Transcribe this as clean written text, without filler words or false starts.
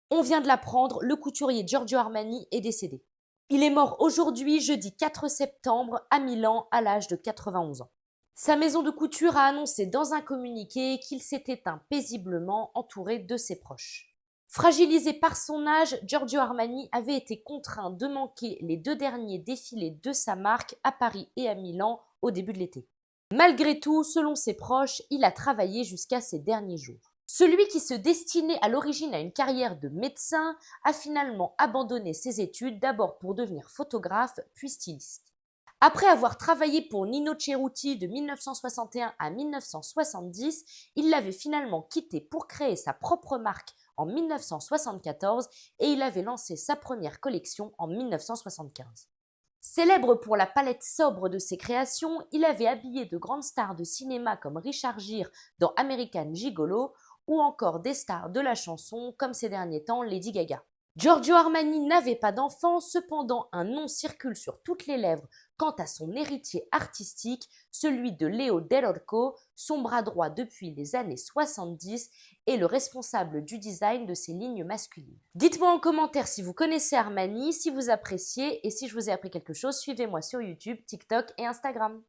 On vient de l'apprendre, le couturier Giorgio Armani est décédé. Il est mort aujourd'hui, jeudi 4 septembre, à Milan, à l'âge de 91 ans. Sa maison de couture a annoncé dans un communiqué qu'il s'est éteint paisiblement entouré de ses proches. Fragilisé par son âge, Giorgio Armani avait été contraint de manquer les 2 derniers défilés de sa marque à Paris et à Milan au début de l'été. Malgré tout, selon ses proches, il a travaillé jusqu'à ses derniers jours. Celui qui se destinait à l'origine à une carrière de médecin a finalement abandonné ses études d'abord pour devenir photographe puis styliste. Après avoir travaillé pour Nino Cerruti de 1961 à 1970, il l'avait finalement quitté pour créer sa propre marque en 1974 et il avait lancé sa première collection en 1975. Célèbre pour la palette sobre de ses créations, il avait habillé de grandes stars de cinéma comme Richard Gere dans American Gigolo ou encore des stars de la chanson comme ces derniers temps Lady Gaga. Giorgio Armani n'avait pas d'enfant, cependant un nom circule sur toutes les lèvres quant à son héritier artistique, celui de Leo Dell'Orco, son bras droit depuis les années 70 et le responsable du design de ses lignes masculines. Dites-moi en commentaire si vous connaissez Armani, si vous appréciez et si je vous ai appris quelque chose, suivez-moi sur YouTube, TikTok et Instagram.